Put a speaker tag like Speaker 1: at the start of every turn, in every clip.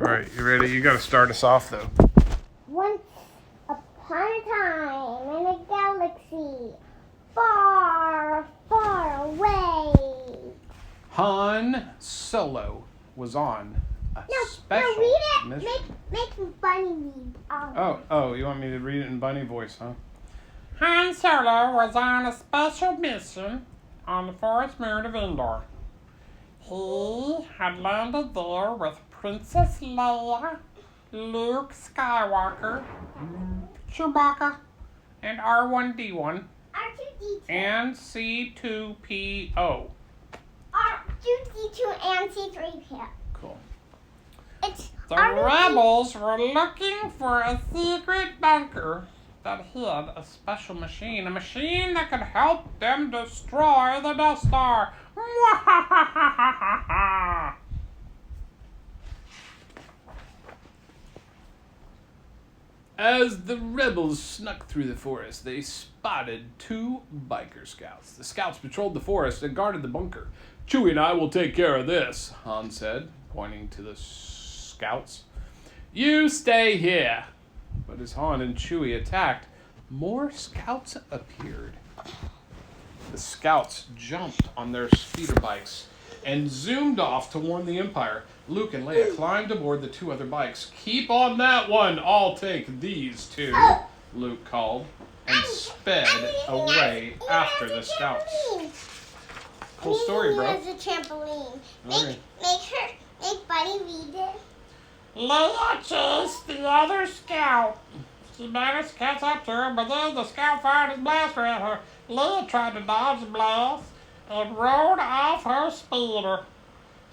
Speaker 1: right, you ready? You got to start us off, though.
Speaker 2: Once upon a time in a galaxy far, far away.
Speaker 1: Han Solo was on a special
Speaker 2: No, read it.
Speaker 1: mission.
Speaker 2: Make Bunny read.
Speaker 1: Oh, you want me to read it in bunny voice, huh?
Speaker 3: Han Solo was on a special mission on the forest moon of Endor. He had landed there with Princess Leia, Luke Skywalker, Chewbacca, and R1D1,
Speaker 2: R2D2.
Speaker 3: and C2PO.
Speaker 2: R2D2 and C3PO.
Speaker 1: Cool.
Speaker 2: It's
Speaker 3: The
Speaker 2: R2D2.
Speaker 3: rebels were looking for a secret bunker that hid a special machine, a machine that could help them destroy the Death Star.
Speaker 1: As the rebels snuck through the forest, they spotted two biker scouts. The scouts patrolled the forest and guarded the bunker. Chewie and I will take care of this, Han said, pointing to the scouts. You stay here. But as Han and Chewie attacked, more scouts appeared. The scouts jumped on their speeder bikes and zoomed off to warn the Empire. Luke and Leia climbed aboard the two other bikes. Keep on that one, I'll take these two, Luke called, and sped away after the scouts. Cool story, bro.
Speaker 2: As a trampoline.
Speaker 1: Okay.
Speaker 2: Make Bunny read it.
Speaker 3: Leia chased the other scout. She managed to catch up to her, but then the scout fired his blaster at her. Leia tried to dodge the blast and rode off her speeder.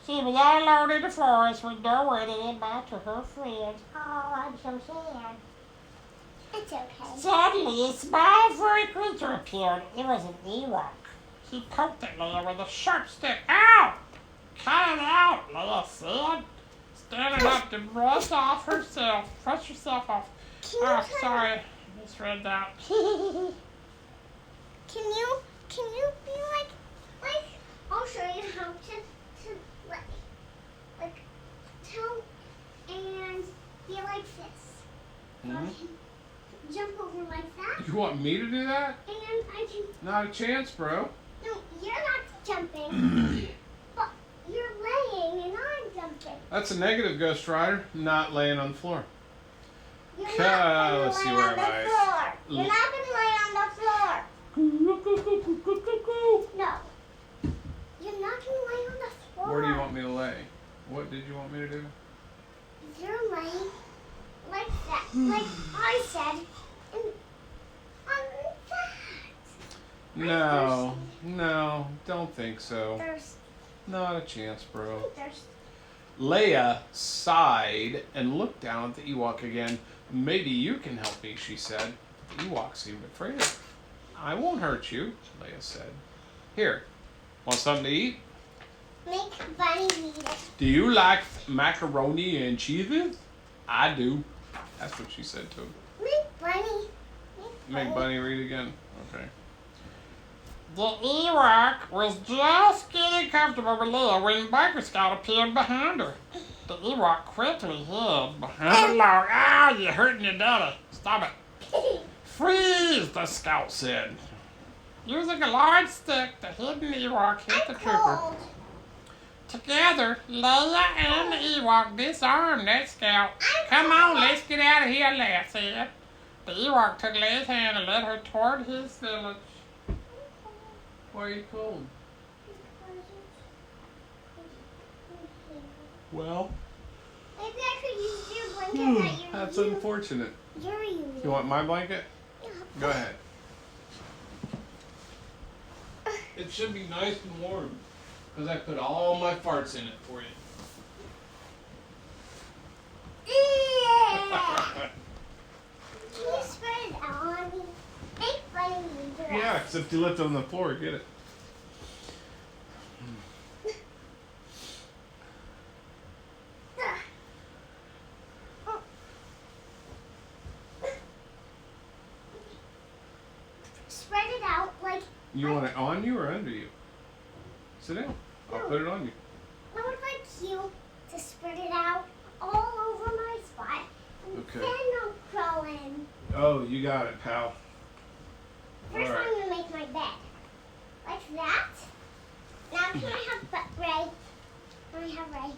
Speaker 3: She was all alone in the forest with nowhere to get back to her friends. Oh, I'm so sad.
Speaker 2: It's okay.
Speaker 3: Suddenly, a small furry creature appeared. It was an Ewok. He poked at Leia with a sharp stick. Ow! Cut it out, Leia said. Standing up to brush herself off. Oh, sorry. I misread that.
Speaker 2: Can you be like I'll show you how to like tell and be like this.
Speaker 1: Mhm.
Speaker 2: Jump over like that.
Speaker 1: You want me to do that?
Speaker 2: And I can
Speaker 1: Not a chance, bro.
Speaker 2: no, you're not jumping. But you're laying and I'm jumping.
Speaker 1: That's a negative, Ghost Rider. Not laying on the floor.
Speaker 2: You're
Speaker 1: Okay,
Speaker 2: not gonna
Speaker 1: let's see
Speaker 2: lay
Speaker 1: where
Speaker 2: on the
Speaker 1: am I?
Speaker 2: floor. You're not gonna lay on the floor. No. You're not gonna lay on the floor.
Speaker 1: Where do you want me to lay? What did you want me to do?
Speaker 2: You're laying like that, like I said, and on that.
Speaker 1: No, don't think so.
Speaker 2: There's
Speaker 1: Not a chance, bro.
Speaker 2: there's
Speaker 1: Leia sighed and looked down at the Ewok again. Maybe you can help me, she said. The Ewok seemed afraid. I won't hurt you, Leia said. Here, want something to eat?
Speaker 2: make Bunny read it.
Speaker 1: Do you like macaroni and cheese? I do. That's what she said to him.
Speaker 2: Make Bunny.
Speaker 1: Make Bunny read again. Okay.
Speaker 3: The Ewok was just getting comfortable with Leia when Biker Scout appeared behind her. The Ewok quickly hid behind the log. Ah, you're hurting your daddy. Stop it. Freeze, the scout said. Using a large stick, the hidden Ewok hit the trooper.
Speaker 2: Cold.
Speaker 3: Together, Leia and the Ewok disarmed that scout. Come on, let's get out of here, Leia said. The Ewok took Leia's hand and led her toward his village.
Speaker 1: Why are you cold? Well,
Speaker 2: Maybe I could use your blanket that you're
Speaker 1: that's
Speaker 2: using.
Speaker 1: unfortunate.
Speaker 2: You're using.
Speaker 1: You want my blanket? Go ahead. It should be nice and warm because I put all my farts in it for you.
Speaker 2: Can you spread it out on me? Make Bunny read it.
Speaker 1: Yeah, except you left it on the floor. Get it.
Speaker 2: Spread it out like.
Speaker 1: You want it on you or under you? Sit down. I'll put it on you.
Speaker 2: I would like you to spread it out all
Speaker 1: You got it, pal.
Speaker 2: First,
Speaker 1: Alright.
Speaker 2: I'm gonna make my bed. Like that. Now, can I have Ray? Can I have Ray?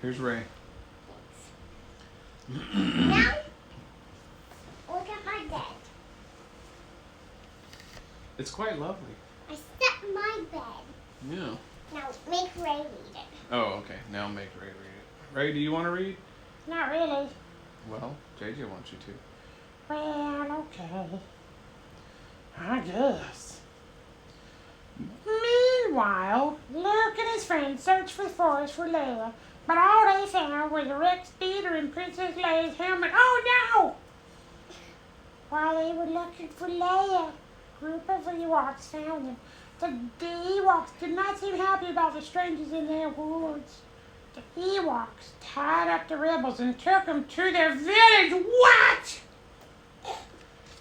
Speaker 1: Here's Ray.
Speaker 2: Now, look at my bed.
Speaker 1: It's quite lovely.
Speaker 2: I set my bed.
Speaker 1: Yeah.
Speaker 2: Now, make Ray read it.
Speaker 1: Oh, okay. Now make Ray read it. Ray, do you want to read?
Speaker 3: Not really.
Speaker 1: Well, JJ wants you to.
Speaker 3: Well, okay. I guess. Meanwhile, Luke and his friends searched for the forest for Leia, but all they found was a wrecked speeder and Princess Leia's helmet. Oh no! While they were looking for Leia, a group of Ewoks found them. The Ewoks did not seem happy about the strangers in their woods. The Ewoks tied up the rebels and took them to their village. What?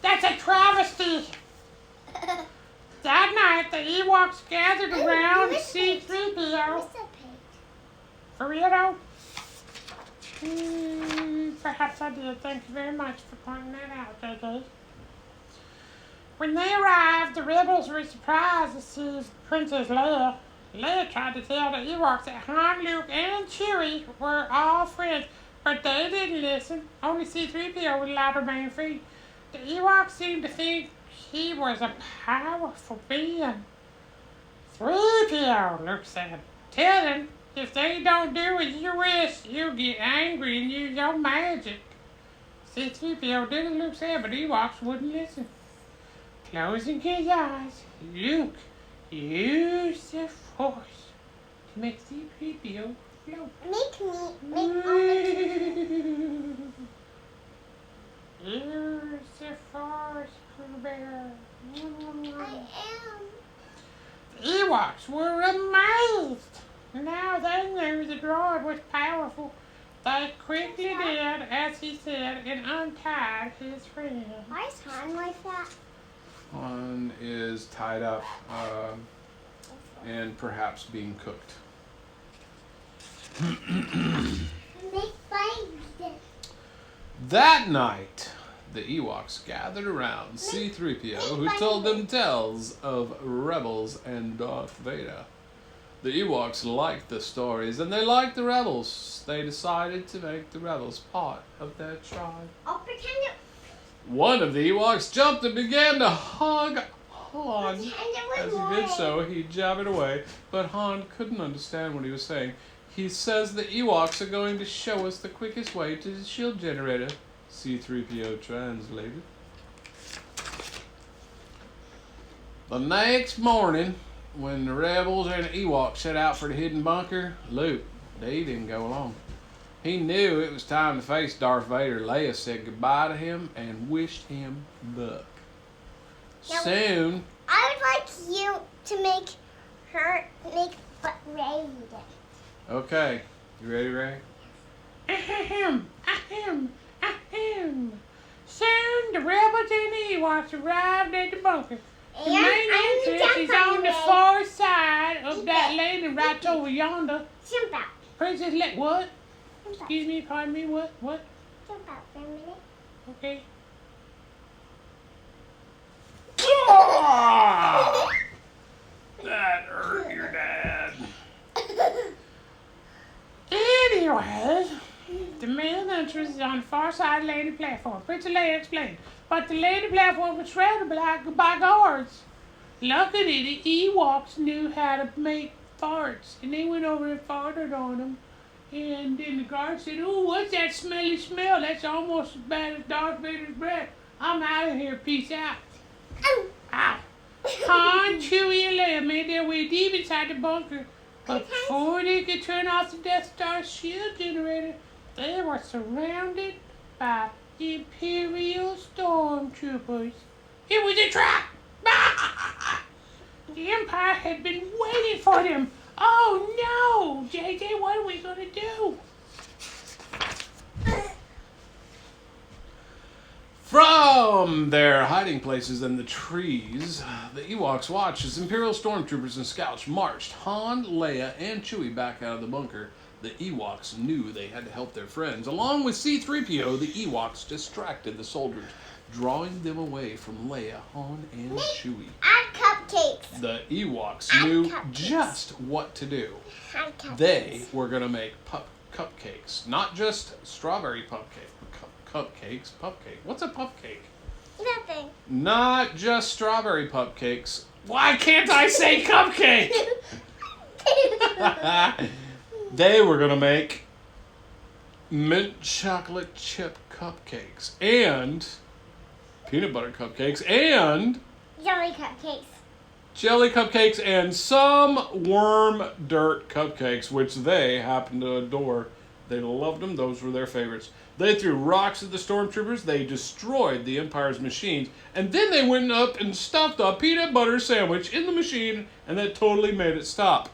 Speaker 3: That's a travesty. That night, the Ewoks gathered around C-3PO.
Speaker 2: Where's the page?
Speaker 3: For real, though? Perhaps I did. Thank you very much for pointing that out, JJ. When they arrived, the rebels were surprised to see Princess Leia. Leia tried to tell the Ewoks that Han, Luke, and Chewie were all friends, but they didn't listen. Only C-3PO was allowed to remain free. The Ewoks seemed to think he was a powerful being. 3PO, Luke said. Tell them if they don't do as you wish, you'll get angry and use your magic. C-3PO did as Luke said, but Ewoks wouldn't listen. Closing his eyes, Luke used the Force to make C-3PO float.
Speaker 2: Make all the
Speaker 3: Use the Force, Pooh Bear.
Speaker 2: I am.
Speaker 3: The Ewoks were amazed. Now they knew the droid was powerful. They quickly did as he said and untied his friend.
Speaker 2: Why is Han like that?
Speaker 1: Han is tied up and perhaps being cooked.
Speaker 2: Make fire.
Speaker 1: That night, the Ewoks gathered around C-3PO, who told them tales of rebels and Darth Vader. The Ewoks liked the stories, and they liked the rebels. They decided to make the rebels part of their tribe.
Speaker 2: I'll pretend it.
Speaker 1: One of the Ewoks jumped and began to hug Han.
Speaker 2: Pretend it
Speaker 1: As
Speaker 2: was
Speaker 1: he did
Speaker 2: mine.
Speaker 1: so, he jabbered away, but Han couldn't understand what he was saying. He says the Ewoks are going to show us the quickest way to the shield generator. C-3PO translated. The next morning, when the rebels and the Ewoks set out for the hidden bunker, Luke, he didn't go along. He knew it was time to face Darth Vader. Leia said goodbye to him and wished him luck.
Speaker 2: Now-
Speaker 1: Soon,
Speaker 2: I would like you to make Ray read it.
Speaker 1: okay, you ready, Ray?
Speaker 3: Ahem, ahem, ahem. Soon the rebels and the Ewoks arrived at the bunker. The
Speaker 2: And
Speaker 3: main
Speaker 2: I'm gonna
Speaker 3: entrance is
Speaker 2: jump
Speaker 3: on
Speaker 2: on
Speaker 3: the
Speaker 2: Ray.
Speaker 3: far side of that lane right over yonder.
Speaker 2: Jump out.
Speaker 3: Princess what?
Speaker 2: Jump out.
Speaker 3: Excuse me, pardon me, what?
Speaker 2: Jump out for a minute.
Speaker 3: Okay.
Speaker 1: That hurt your dad.
Speaker 3: Anyway, the main entrance is on the far side landing platform. Princess Leia explained. But the landing platform was surrounded by guards. Luckily, the Ewoks knew how to make farts, and they went over and farted on them. And then the guard said, "Ooh, what's that smelly smell? That's almost as bad as Darth Vader's breath. I'm out of here. Peace out." Ow. Han, Chewie, and Leia made their way deep inside the bunker. But before they could turn off the Death Star shield generator, they were surrounded by Imperial stormtroopers. It was a trap! The Empire had been waiting for them. Oh no! JJ, what are we gonna do?
Speaker 1: From their hiding places in the trees, the Ewoks watched as Imperial stormtroopers and scouts marched Han, Leia, and Chewie back out of the bunker. The Ewoks knew they had to help their friends. Along with C-3PO, the Ewoks distracted the soldiers. drawing them away from Leia, Han, and Chewie.
Speaker 2: Add cupcakes.
Speaker 1: The Ewoks
Speaker 2: Add
Speaker 1: knew
Speaker 2: cupcakes.
Speaker 1: just what to do.
Speaker 2: Add cupcakes.
Speaker 1: They were going to make cupcakes, not just strawberry cupcakes. What's a cupcake?
Speaker 2: Nothing.
Speaker 1: Not just strawberry cupcakes. Why can't I say cupcake? They were going to make mint chocolate chip cupcakes and peanut butter cupcakes and
Speaker 2: Jelly cupcakes.
Speaker 1: jelly cupcakes and some worm dirt cupcakes, which they happened to adore. They loved them. Those were their favorites. They threw rocks at the stormtroopers. They destroyed the Empire's machines. And then they went up and stuffed a peanut butter sandwich in the machine, and that totally made it stop.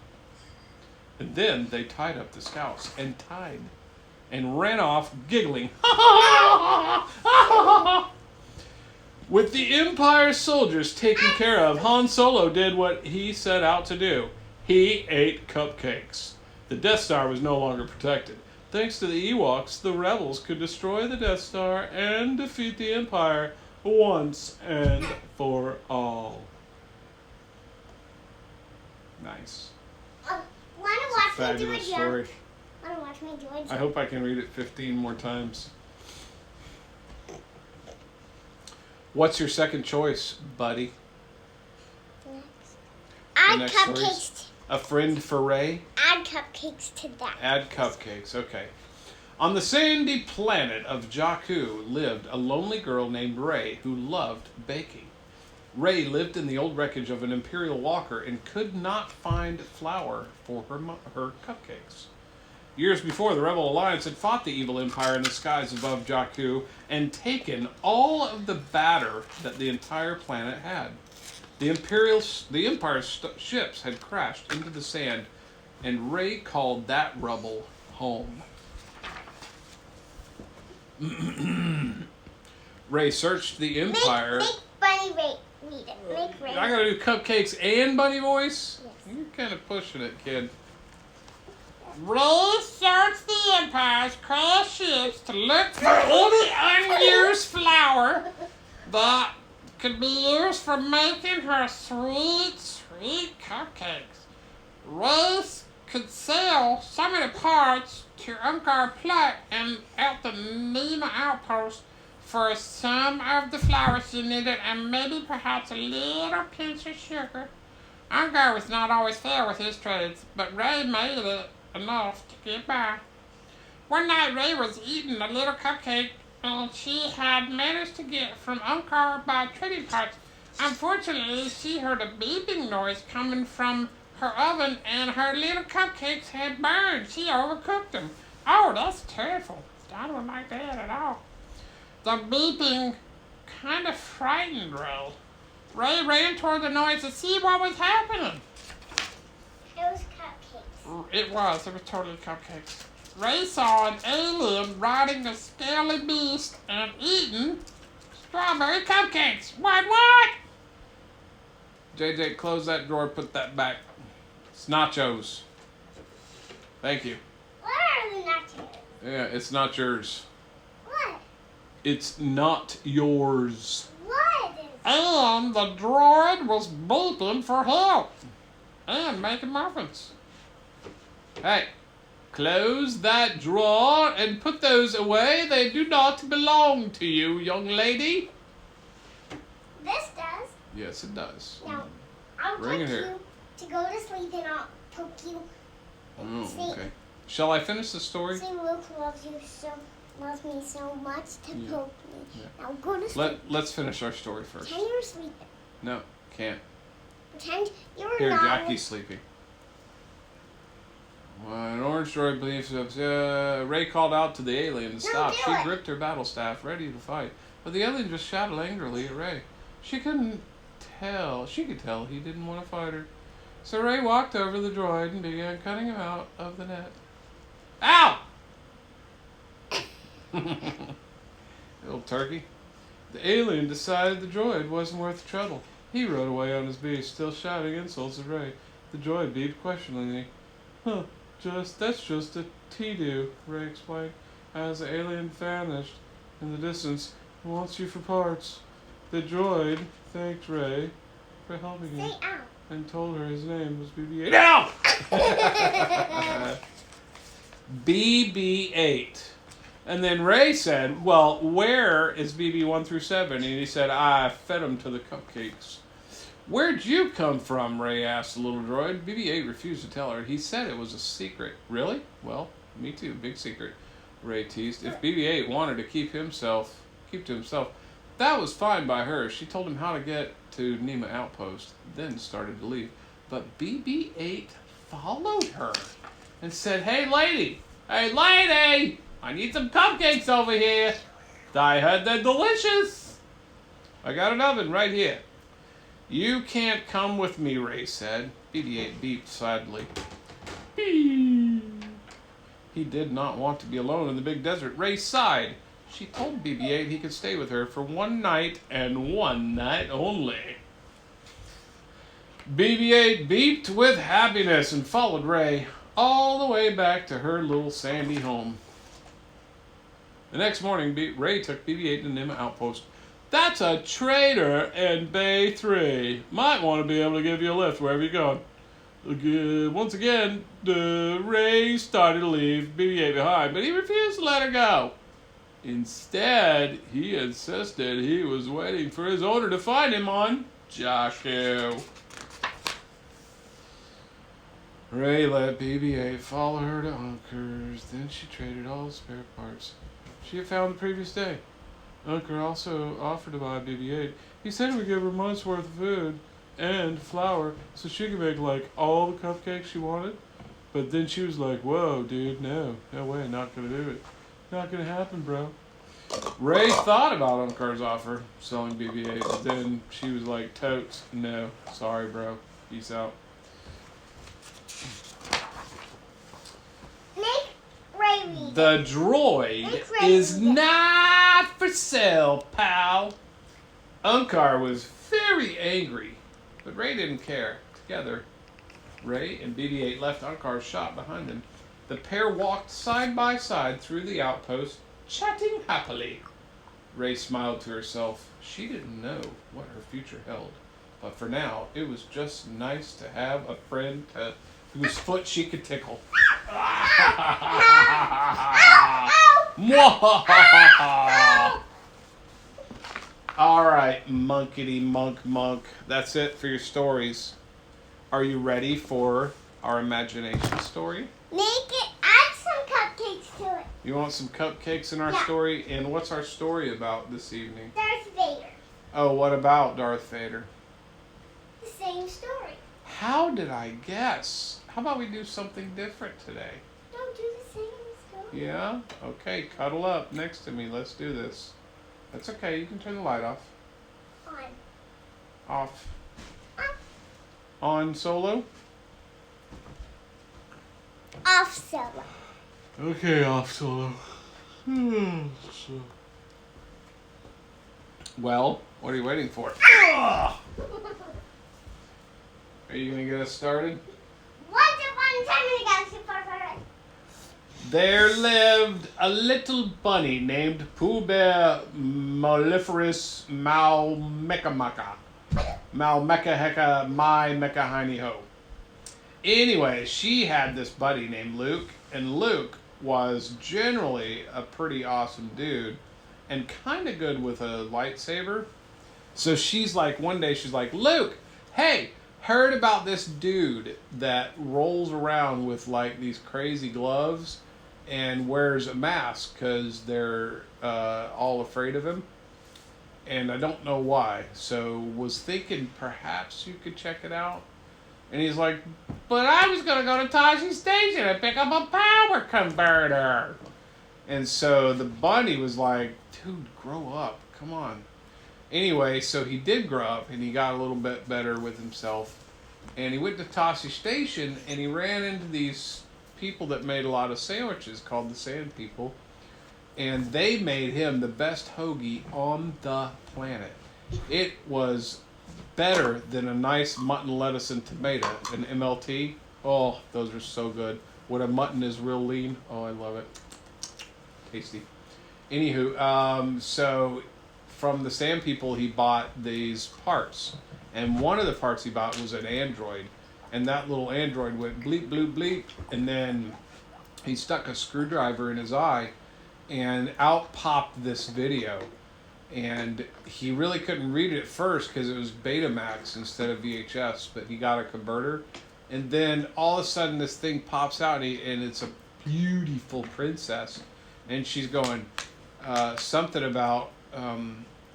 Speaker 1: And then they tied up the scouts and ran off giggling. With the Empire soldiers taken care of, Han Solo did what he set out to do. He ate cupcakes. The Death Star was no longer protected. Thanks to the Ewoks, the rebels could destroy the Death Star and defeat the Empire once and for all. Nice.
Speaker 2: Want to watch me do a
Speaker 1: Fabulous
Speaker 2: jump?
Speaker 1: story.
Speaker 2: Want to watch me do a jump?
Speaker 1: I hope I can read it 15 more times. What's your second choice, buddy?
Speaker 2: Add
Speaker 1: next
Speaker 2: cupcakes.
Speaker 1: A friend for Rey?
Speaker 2: Add cupcakes to that.
Speaker 1: Add cupcakes, okay. On the sandy planet of Jakku lived a lonely girl named Rey who loved baking. Rey lived in the old wreckage of an Imperial walker and could not find flour for her cupcakes. Years before, the Rebel Alliance had fought the evil Empire in the skies above Jakku and taken all of the batter that the entire planet had. The Empire's ships had crashed into the sand, and Rey called that rubble home. Rey searched the Empire.
Speaker 2: Make Bunny read it. Make Ray.
Speaker 1: I gotta do cupcakes and bunny voice?
Speaker 2: Yes.
Speaker 1: You're kind of pushing it, kid.
Speaker 3: Rey searched the Empire's crashed ships to look for any unused flour that could be used for making her sweet, sweet cupcakes. Rey could sell some of the parts to Unkar Plutt and at the Nina outpost for some of the flour she needed and maybe perhaps a little pinch of sugar. Unkar was not always fair with his trades, but Rey made it enough to get by. One night Rey was eating a little cupcake and she had managed to get from Unkar by trading parts. Unfortunately, she heard a beeping noise coming from her oven and her little cupcakes had burned. She overcooked them. Oh, that's terrible. I don't like that at all. The beeping kind of frightened Rey. Rey ran toward the noise to see what was happening.
Speaker 2: It was cupcakes.
Speaker 3: It was totally cupcakes. Rey saw an alien riding a scaly beast and eating strawberry cupcakes. What?
Speaker 1: JJ, close that drawer, put that back. It's nachos. Thank you.
Speaker 2: What are the nachos?
Speaker 1: Yeah, it's not yours.
Speaker 2: What?
Speaker 1: It's not yours.
Speaker 2: What is it?
Speaker 3: And the droid was beeping for help and making muffins.
Speaker 1: Hey, close that drawer and put those away. They do not belong to you, young lady.
Speaker 2: This does.
Speaker 1: Yes, it does.
Speaker 2: Now, I'll
Speaker 1: Bring it
Speaker 2: take
Speaker 1: here.
Speaker 2: you to go to sleep and I'll poke you.
Speaker 1: Oh, okay. Shall I finish the story?
Speaker 2: See, Luke loves me so much to
Speaker 1: Yeah.
Speaker 2: poke me.
Speaker 1: Yeah.
Speaker 2: Now go to sleep.
Speaker 1: Let's finish our story first.
Speaker 2: Pretend you're sleeping.
Speaker 1: No, can't.
Speaker 2: Pretend you're
Speaker 1: Here,
Speaker 2: not.
Speaker 1: Jackie's sleeping. An orange droid believes Rey called out to the alien to stop.
Speaker 2: do
Speaker 1: She
Speaker 2: it.
Speaker 1: gripped her battle staff, ready to fight. But the alien just shouted angrily at Rey. She could tell he didn't want to fight her. So Rey walked over the droid and began cutting him out of the net. Ow! Little turkey. The alien decided the droid wasn't worth the trouble. He rode away on his beast, still shouting insults at Rey. The droid beeped questioningly. Huh, that's just a T-do, Rey explained. As the alien vanished in the distance, wants you for parts. The droid thanked Ray for helping him
Speaker 2: Say out.
Speaker 1: and told her his name was BB-8. Now! BB-8. And then Ray said, well, where is BB-1 through 7? And he said, I fed him to the cupcakes. Where'd you come from? Ray asked the little droid. BB-8 refused to tell her. He said it was a secret. Really? Well, me too. Big secret. Ray teased. If BB-8 wanted to keep to himself, that was fine by her. She told him how to get to Nema Outpost, then started to leave. But BB-8 followed her and said, Hey, lady! I need some cupcakes over here. I heard they're delicious. I got an oven right here. You can't come with me, Ray said. BB-8 beeped sadly. He did not want to be alone in the big desert. Ray sighed. She told BB-8 he could stay with her for one night and one night only. BB-8 beeped with happiness and followed Ray all the way back to her little sandy home. The next morning, Ray took BB-8 to Nema Outpost. That's a traitor in Bay 3. Might want to be able to give you a lift wherever you're going. Once again, Ray started to leave BB-8 behind, but he refused to let her go. Instead, he insisted he was waiting for his owner to find him on Jakku. Ray let BB-8 follow her to Uncker's. Then she traded all the spare parts she had found the previous day. Unker also offered to buy BB-8. He said he would give her a month's worth of food and flour so she could make like all the cupcakes she wanted. But then she was like, whoa, dude, no way, not gonna do it. Not gonna happen, bro. Ray thought about Unker's offer, selling BB-8, but then she was like, totes, no, sorry, bro, peace out. The droid is not for sale, pal. Unkar was very angry, but Ray didn't care. Together, Ray and BB-8 left Unkar's shop behind them. The pair walked side by side through the outpost, chatting happily. Ray smiled to herself. She didn't know what her future held, but for now, it was just nice to have a friend whose foot she could tickle. All right, monkety monk. That's it for your stories. Are you ready for our imagination story?
Speaker 2: Add some cupcakes to it.
Speaker 1: You want some cupcakes in our story? And what's our story about this evening?
Speaker 2: Darth Vader.
Speaker 1: Oh, what about Darth Vader?
Speaker 2: The same story.
Speaker 1: How did I guess? How about we do something different today?
Speaker 2: Don't do the same story.
Speaker 1: Yeah? Okay, cuddle up next to me. Let's do this. That's okay. You can turn the light off.
Speaker 2: On.
Speaker 1: Off. On Solo?
Speaker 2: Off Solo.
Speaker 1: Okay, off Solo. Well, what are you waiting for? Are you going to get us started?
Speaker 2: Once upon a time in the galaxy far, far away.
Speaker 1: There lived a little bunny named Pooh Bear Molliferous Malmecamaka. Malmeca Hecka My Mecha Hiney Ho. Anyway, she had this buddy named Luke, and Luke was generally a pretty awesome dude and kind of good with a lightsaber. So she's like, one day she's like, Luke, hey, heard about this dude that rolls around with like these crazy gloves and wears a mask because they're all afraid of him. And I don't know why. So was thinking perhaps you could check it out. And he's like, but I was going to go to Tashi Station and pick up a power converter. And so the bunny was like, dude, grow up. Come on. Anyway, so he did grow up and he got a little bit better with himself. And he went to Tashi Station and he ran into these people that made a lot of sandwiches called the Sand People. And they made him the best hoagie on the planet. It was better than a nice mutton, lettuce, and tomato, an MLT. Oh, those are so good. When a mutton is real lean, oh, I love it. Tasty. Anywho, so from the Sand People, he bought these parts. And one of the parts he bought was an android. And that little android went bleep, bleep, bleep. And then he stuck a screwdriver in his eye. And out popped this video. And he really couldn't read it at first because it was Betamax instead of VHS. But he got a converter. And then all of a sudden this thing pops out. And it's a beautiful princess. And she's going something about...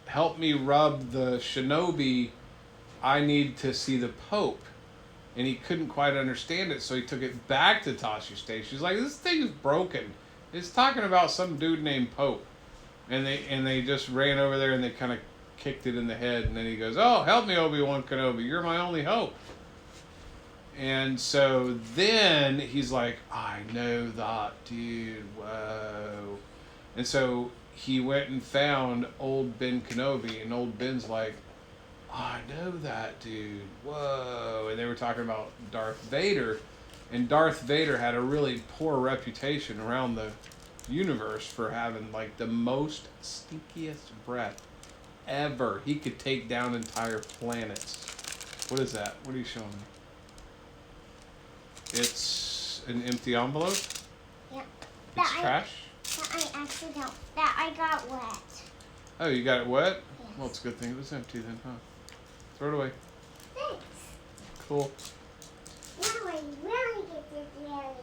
Speaker 1: help me rub the shinobi. I need to see the Pope. And he couldn't quite understand it, so he took it back to Tashi Station. He's like, this thing is broken. It's talking about some dude named Pope. And they just ran over there and they kind of kicked it in the head. And then he goes, oh, help me, Obi-Wan Kenobi. You're my only hope. And so then he's like, I know that dude. Whoa. And so he went and found old Ben Kenobi, and old Ben's like, I know that dude. Whoa. And they were talking about Darth Vader, and Darth Vader had a really poor reputation around the universe for having like the most stinkiest breath ever. He could take down entire planets. What is that? What are you showing me? It's an empty envelope?
Speaker 2: Yep.
Speaker 1: It's trash?
Speaker 2: That I got wet.
Speaker 1: Oh, you got it wet?
Speaker 2: Yes.
Speaker 1: Well, it's a good thing it was empty then, huh? Throw it away.
Speaker 2: Thanks.
Speaker 1: Cool.
Speaker 2: Now I really get this carried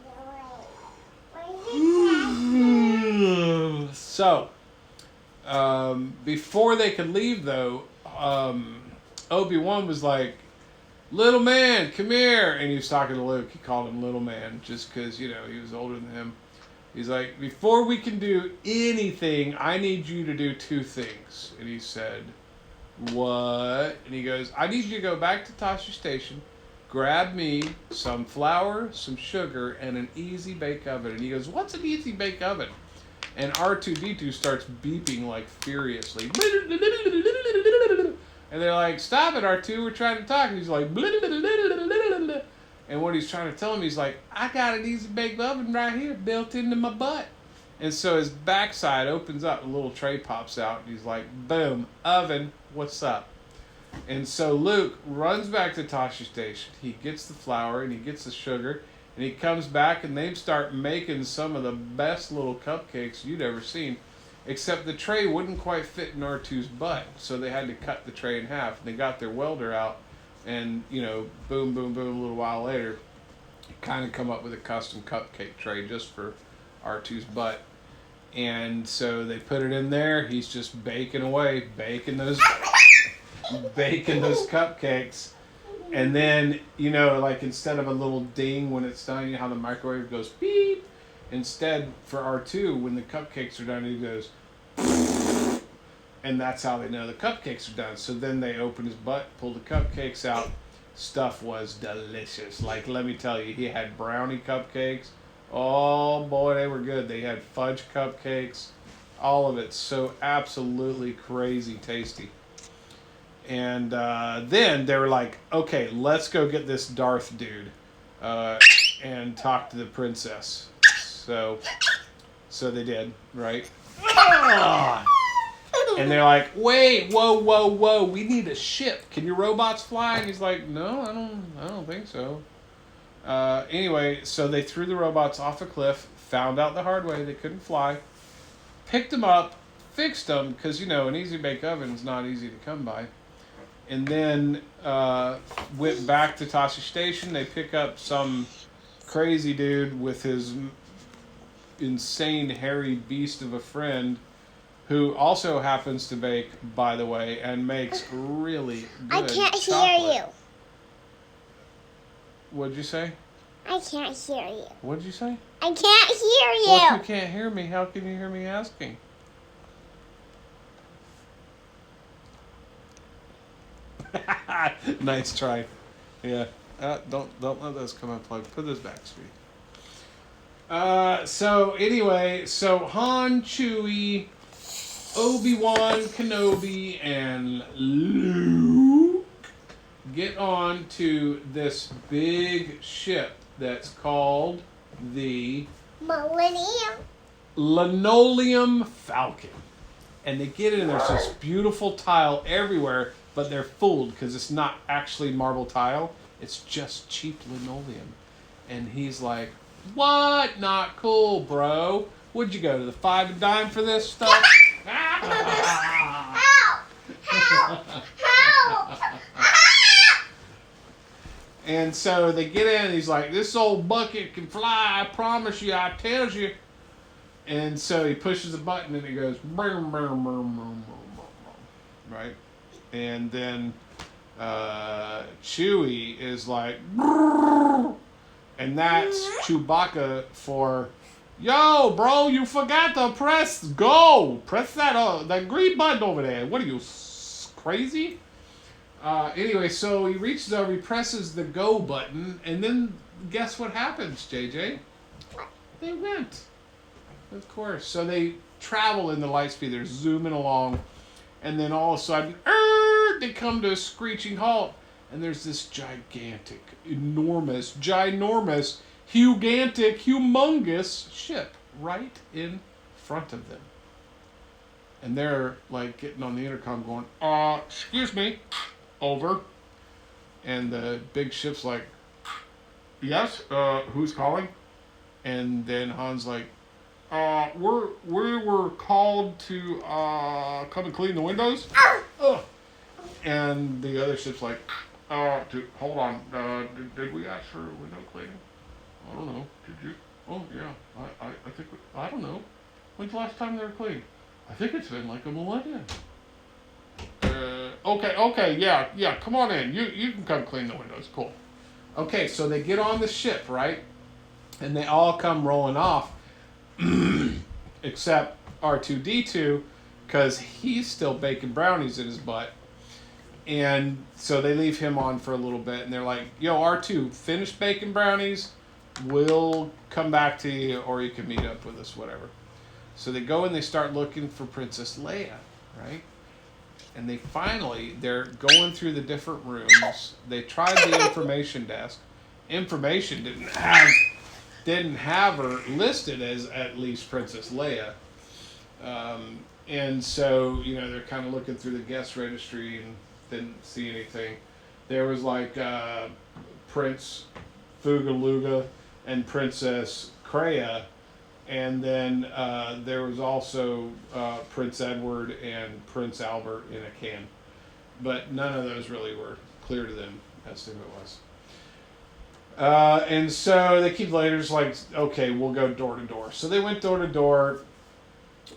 Speaker 2: away.
Speaker 1: So, before they could leave, though, Obi-Wan was like, little man, come here. And he was talking to Luke. He called him little man just because, you know, he was older than him. He's like, before we can do anything, I need you to do two things. And he said, what? And he goes, I need you to go back to Tashi Station, grab me some flour, some sugar, and an easy bake oven. And he goes, what's an easy bake oven? And R2-D2 starts beeping like furiously. And they're like, stop it, R2, we're trying to talk. And he's like, and what he's trying to tell him, he's like, I got an easy bake oven right here built into my butt. And so his backside opens up, a little tray pops out, and he's like, boom, oven, what's up? And so Luke runs back to Tashi Station. He gets the flour and he gets the sugar, and he comes back and they start making some of the best little cupcakes you'd ever seen. Except the tray wouldn't quite fit in R2's butt, so they had to cut the tray in half. And they got their welder out, and, you know, boom, boom, boom, a little while later, kind of come up with a custom cupcake tray just for R2's butt. And so they put it in there. He's just baking away, baking those cupcakes. And then, you know, like instead of a little ding when it's done, you know how the microwave goes beep? Instead, for R2, when the cupcakes are done, he goes, and that's how they know the cupcakes are done. So then they open his butt, pull the cupcakes out. Stuff was delicious. Like, let me tell you, he had brownie cupcakes. Oh, boy, they were good. They had fudge cupcakes. All of it so absolutely crazy tasty. And then they were like, okay, let's go get this Darth dude and talk to the princess. So they did, right? And they're like, wait, whoa, we need a ship. Can your robots fly? And he's like, no, I don't think so. Anyway, so they threw the robots off a cliff, found out the hard way they couldn't fly, picked them up, fixed them, because, you know, an easy bake oven is not easy to come by. And then went back to Tashi Station. They pick up some crazy dude with his insane hairy beast of a friend, who also happens to bake, by the way, and makes really good chocolate.
Speaker 2: I can't hear you.
Speaker 1: What'd you say?
Speaker 2: I can't hear you.
Speaker 1: What'd you say?
Speaker 2: I can't hear you.
Speaker 1: Well, if you can't hear me, how can you hear me asking? Nice try. Yeah. Don't let those come unplugged. Put those back, sweetie. So anyway, so Han, Chewie, Obi-Wan Kenobi, and Luke get on to this big ship that's called the
Speaker 2: Millennium.
Speaker 1: Linoleum Falcon. And they get in, and there's this beautiful tile everywhere, but they're fooled because it's not actually marble tile. It's just cheap linoleum. And he's like, what? Not cool, bro. Would you go to the 5 and dime for this stuff?
Speaker 2: Help! Help! Help!
Speaker 1: And so they get in, and he's like, this old bucket can fly, I promise you, I tells you. And so he pushes a button, and it goes, boom, boom, boom, boom, boom, boom, right? And then Chewie is like, and that's Chewbacca for, yo, bro, you forgot to press go. Press that green button over there. What are you, crazy? Anyway, so he reaches over, he presses the go button, and then guess what happens, JJ? They went. Of course. So they travel in the light speed. They're zooming along, and then all of a sudden, they come to a screeching halt, and there's this gigantic, enormous, ginormous, humongous ship right in front of them. And they're like getting on the intercom going, excuse me, over. And the big ship's like, yes, who's calling? And then Han's like, we were called to come and clean the windows. And the other ship's like, hold on, did we ask for window cleaning? I don't know. Did you? Oh yeah, I think I don't know. When's the last time they were cleaned? I think it's been like a millennium. Okay, yeah, come on in. You can come clean the windows. Cool. Okay, so they get on the ship, right? And they all come rolling off. Except R2-D2, because he's still baking brownies in his butt. And so they leave him on for a little bit, and they're like, yo, R2, finish baking brownies, we'll come back to you, or you can meet up with us, whatever. So they go and they start looking for Princess Leia, right? And they're going through the different rooms. They tried the information desk. Information didn't have her listed as at least Princess Leia. And so, they're kind of looking through the guest registry and didn't see anything. There was like Prince Fugaluga and Princess Kreia, and then there was also Prince Edward and Prince Albert in a can. But none of those really were clear to them as to who it was. And so they keep later just like, okay, we'll go door to door. So they went door to door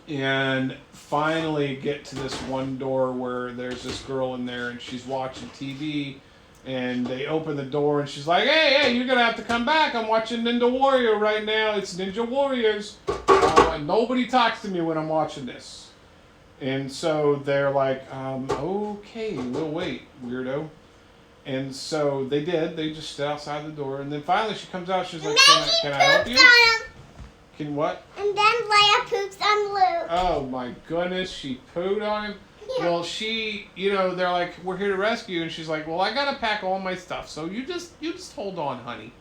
Speaker 1: and finally get to this one door where there's this girl in there and she's watching TV, and they open the door and she's like, hey, you're going to have to come back. I'm watching Ninja Warrior right now. It's Ninja Warriors. And nobody talks to me when I'm watching this. And so they're like, okay, we'll wait, weirdo. And so they did. They just stood outside the door. And then finally she comes out. She's like, can I help you? Can what?
Speaker 2: And then Leia poops on Luke.
Speaker 1: Oh my goodness, she pooed on him? Yeah. Well, she, they're like, we're here to rescue you. And she's like, well, I got to pack all my stuff. So you just hold on, honey.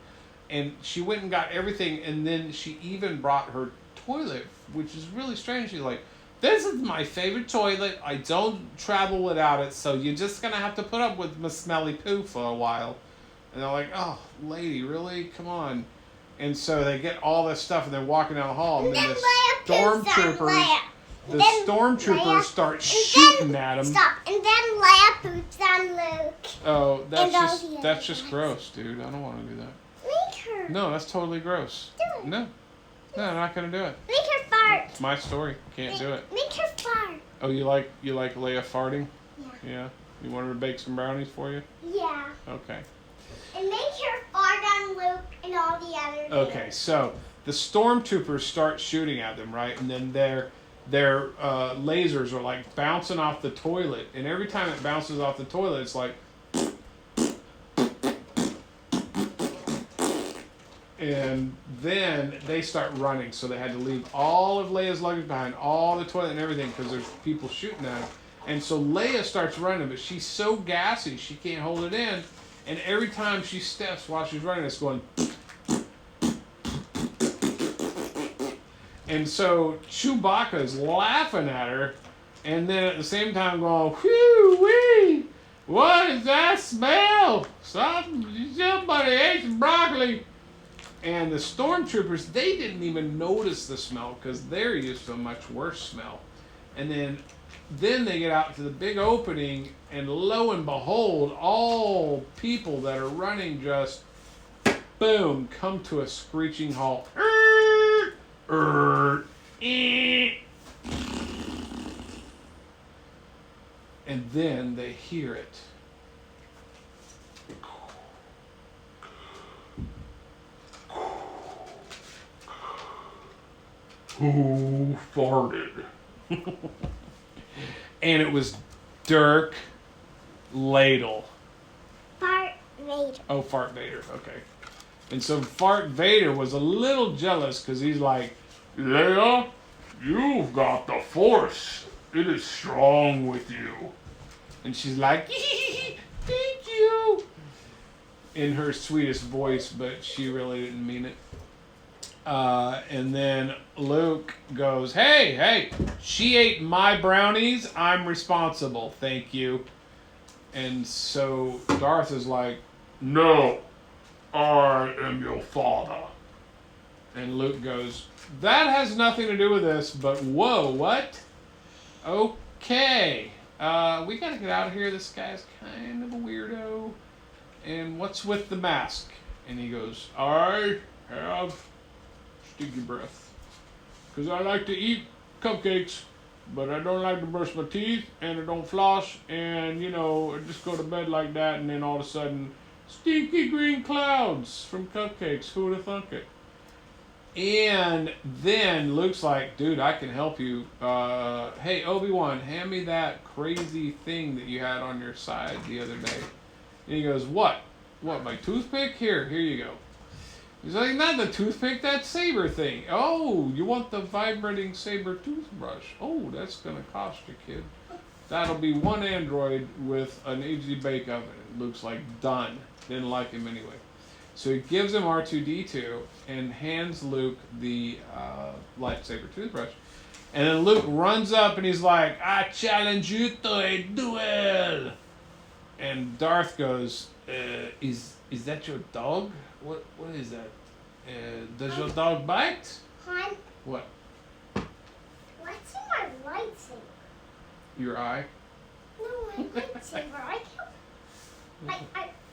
Speaker 1: And she went and got everything. And then she even brought her toilet, which is really strange. She's like, this is my favorite toilet. I don't travel without it, so you're just going to have to put up with my smelly poo for a while. And they're like, oh, lady, really? Come on. And so they get all this stuff, and they're walking down the hall, and then the stormtroopers start shooting at them.
Speaker 2: Stop. And then Leia poops on Luke.
Speaker 1: Oh, that's just gross, dude. I don't want to do that.
Speaker 2: Make her.
Speaker 1: No, that's totally gross.
Speaker 2: Do it.
Speaker 1: No, I'm not going to do it.
Speaker 2: Make her fart.
Speaker 1: It's my story. Can't do it.
Speaker 2: Make her fart.
Speaker 1: Oh, you like Leia farting?
Speaker 2: Yeah.
Speaker 1: Yeah. You want her to bake some brownies for you?
Speaker 2: Yeah.
Speaker 1: Okay.
Speaker 2: And make her fart on Luke and all the others.
Speaker 1: Okay, so the stormtroopers start shooting at them, right? And then their lasers are like bouncing off the toilet, and every time it bounces off the toilet, it's like. And then they start running, so they had to leave all of Leia's luggage behind, all the toilet and everything, because there's people shooting at her. And so Leia starts running, but she's so gassy she can't hold it in. And every time she steps while she's running, it's going. And so Chewbacca's laughing at her, And then at the same time going, whoo-wee, what is that smell? Somebody ate some broccoli. And the stormtroopers, they didn't even notice the smell because they're used to a much worse smell. And then they get out to the big opening, and lo and behold, all people that are running just, boom, come to a screeching halt. And then they hear it. Who farted? And it was Dirk Ladle.
Speaker 2: Fart Vader.
Speaker 1: Oh, Fart Vader. Okay. And so Fart Vader was a little jealous because he's like, Leia, you've got the Force. It is strong with you. And she's like, thank you. In her sweetest voice, but she really didn't mean it. And then Luke goes, hey, she ate my brownies. I'm responsible. Thank you. And so Darth is like, no, I am your father. And Luke goes, that has nothing to do with this, but whoa, what? Okay. We gotta get out of here. This guy's kind of a weirdo. And what's with the mask? And he goes, I have stinky breath. Because I like to eat cupcakes, but I don't like to brush my teeth, and I don't floss, and, I just go to bed like that, and then all of a sudden, stinky green clouds from cupcakes. Who would have thunk it? And then Luke's like, dude, I can help you. Hey, Obi-Wan, hand me that crazy thing that you had on your side the other day. And he goes, what? What, my toothpick? Here you go. He's like, not the toothpick, that saber thing. Oh, you want the vibrating saber toothbrush. Oh, that's going to cost you, kid. That'll be one android with an easy bake oven. Luke's like, done. Didn't like him anyway. So he gives him R2-D2 and hands Luke the lightsaber toothbrush. And then Luke runs up and he's like, I challenge you to a duel. And Darth goes, is that your dog? What is that? Does your dog bite?
Speaker 2: Han,
Speaker 1: What?
Speaker 2: what's in my lightsaber?
Speaker 1: Your eye?
Speaker 2: No, my lightsaber. I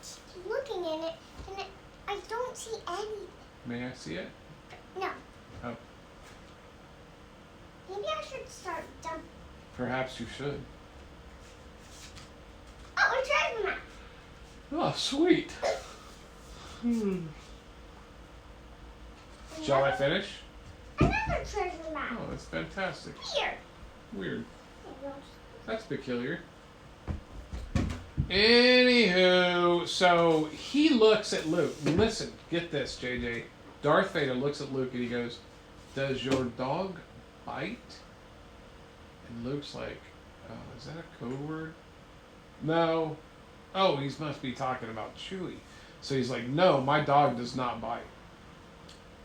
Speaker 2: keep looking in it, and I don't see anything.
Speaker 1: May I see it?
Speaker 2: No.
Speaker 1: Oh.
Speaker 2: Maybe I should start jumping.
Speaker 1: Perhaps you should.
Speaker 2: Oh, a treasure map.
Speaker 1: Oh, sweet. Shall I finish?
Speaker 2: Another treasure map.
Speaker 1: Oh, that's fantastic.
Speaker 2: Here.
Speaker 1: Weird. That's peculiar. Anywho, so he looks at Luke. Listen, get this, JJ. Darth Vader looks at Luke and he goes, does your dog bite? And Luke's like, oh, is that a code word? No. Oh, he must be talking about Chewie. So he's like, no, my dog does not bite.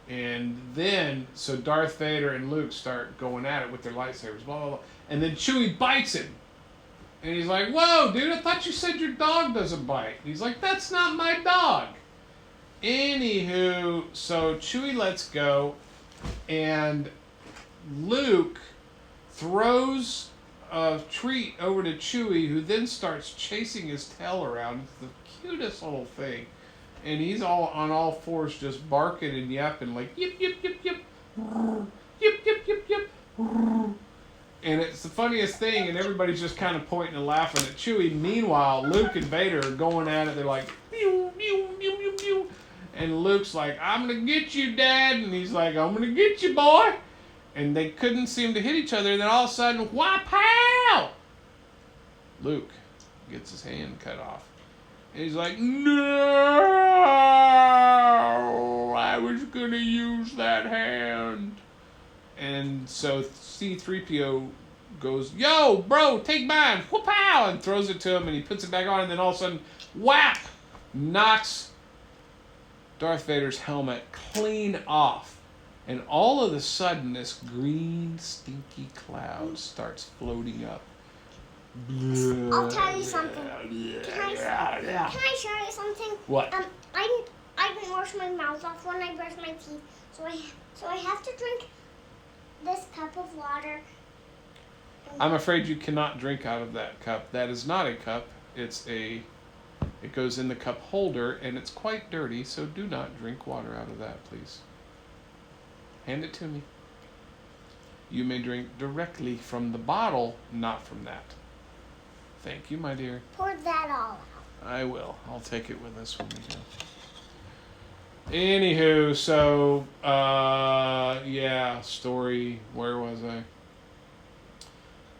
Speaker 1: And then, so Darth Vader and Luke start going at it with their lightsabers, blah, blah, blah. And then Chewie bites him. And he's like, whoa, dude, I thought you said your dog doesn't bite. He's like, that's not my dog. Anywho, so Chewie lets go, and Luke throws a treat over to Chewie, who then starts chasing his tail around. It's the cutest little thing. And he's all on all fours just barking and yapping like, yip, yip, yip, yip. Yip, yip, yip, yip. And it's the funniest thing, and everybody's just kind of pointing and laughing at Chewie. Meanwhile, Luke and Vader are going at it. They're like, mew, mew, mew, mew, mew. And Luke's like, I'm going to get you, Dad. And he's like, I'm going to get you, boy. And they couldn't seem to hit each other. And then all of a sudden, whop, pow! Luke gets his hand cut off. And he's like, no, I was going to use that hand. And so C-3PO goes, yo, bro, take mine, whoop-pow, and throws it to him, and he puts it back on, and then all of a sudden, whap, knocks Darth Vader's helmet clean off. And all of a sudden, this green, stinky cloud starts floating up.
Speaker 2: I'll tell you something. Can I show you something?
Speaker 1: What?
Speaker 2: I didn't wash my mouth off when I brushed my teeth, so I have to drink this cup of water.
Speaker 1: I'm afraid you cannot drink out of that cup. That is not a cup. It goes in the cup holder, and it's quite dirty, so do not drink water out of that, please. Hand it to me. You may drink directly from the bottle, not from that. Thank you, my dear.
Speaker 2: Pour that all out.
Speaker 1: I will. I'll take it with us when we go. Anywho, so, yeah, story. Where was I?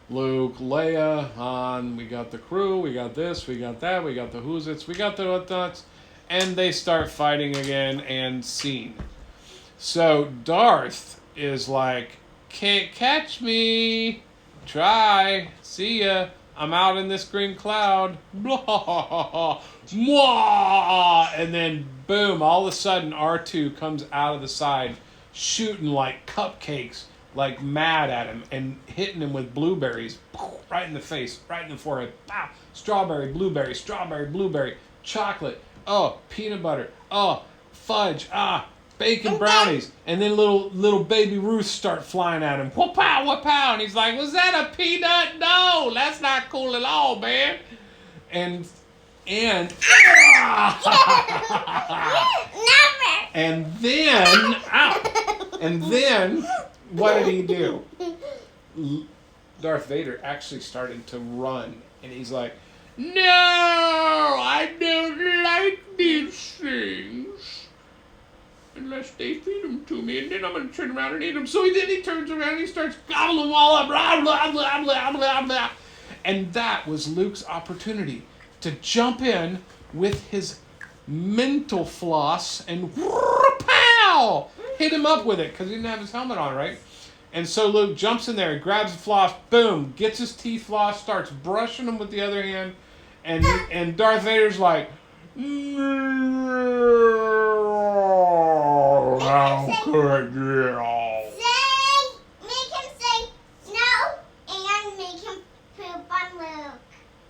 Speaker 1: Luke, Leia, Han, we got the crew, we got this, we got that, we got the who's-its, we got the whatnots, and they start fighting again and scene. So Darth is like, can't catch me, try, see ya, I'm out in this green cloud, blah, mwah, and then boom, all of a sudden R2 comes out of the side, shooting like cupcakes, like mad at him and hitting him with blueberries right in the face, right in the forehead. Pow! Strawberry, blueberry, chocolate, oh, peanut butter, oh, fudge, bacon brownies. And then little baby Ruth start flying at him. Wha-pow, wha-pow. And he's like, was that a peanut? No, that's not cool at all, man. And
Speaker 2: Never.
Speaker 1: and then what did he do? Darth Vader actually started to run, and he's like, no, I don't like these things unless they feed them to me, and then I'm going to turn around and eat them. So then he turns around and he starts gobbling them all up, blah, blah, blah, blah, blah, blah. And that was Luke's opportunity to jump in with his mental floss and pow! Hit him up with it because he didn't have his helmet on, right? And so Luke jumps in there, he grabs the floss, boom, gets his teeth floss, starts brushing them with the other hand, and Darth Vader's like, no, how could you?
Speaker 2: Make him say no, and make him poop on Luke.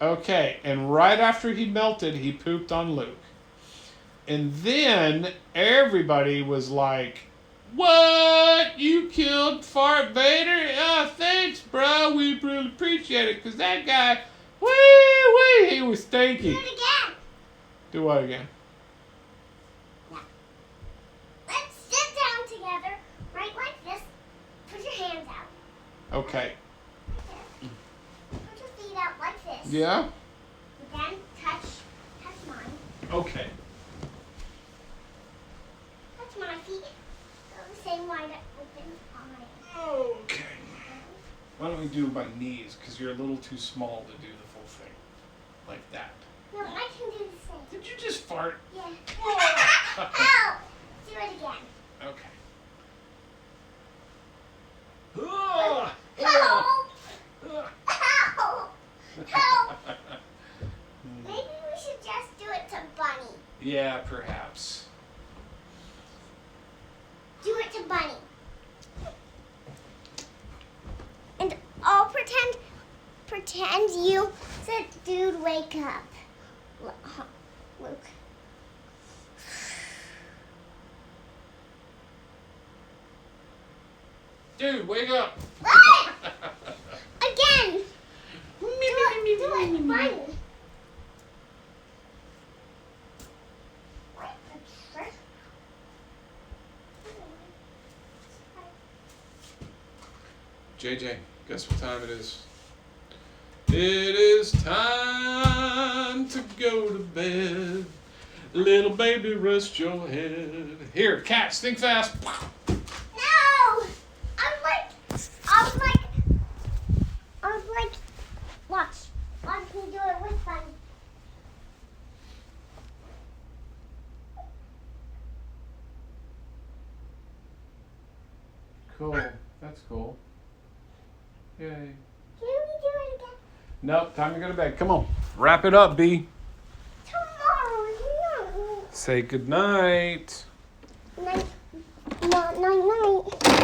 Speaker 1: Okay, and right after he melted, he pooped on Luke. And then everybody was like, what? You killed Fart Vader? Oh, thanks, bro. We really appreciate it, because that guy, wee, he was stinky.
Speaker 2: Do it again.
Speaker 1: Do what again?
Speaker 2: Yeah. Let's sit down together, right like this. Put your hands out.
Speaker 1: Okay.
Speaker 2: Put your feet out like this.
Speaker 1: Yeah?
Speaker 2: Then touch mine.
Speaker 1: Okay.
Speaker 2: Touch my feet. Go the same way that open on my.
Speaker 1: Okay. Why don't we do my knees? Because you're a little too small to do the full thing. Like that.
Speaker 2: No, I can do the same.
Speaker 1: Did you just fart?
Speaker 2: Yeah. Ow! Do it again.
Speaker 1: Okay.
Speaker 2: Help! Help! Help! Maybe we should just do it to Bunny.
Speaker 1: Yeah, perhaps.
Speaker 2: Do it to Bunny. And I'll pretend you said, dude, wake up. Luke.
Speaker 1: Dude, wake up!
Speaker 2: What? Again! Do it, Bunny. What a trick.
Speaker 1: JJ, guess what time it is? It is time to go to bed. Little baby, rest your head. Here, cats, think fast.
Speaker 2: No! I was like, watch me do it with Bunny.
Speaker 1: Cool. That's cool. Yay.
Speaker 2: Can we do it again?
Speaker 1: Nope, time to go to bed. Come on. Wrap it up, B.
Speaker 2: Tomorrow, no.
Speaker 1: Say goodnight.
Speaker 2: Night, Mom. Night night.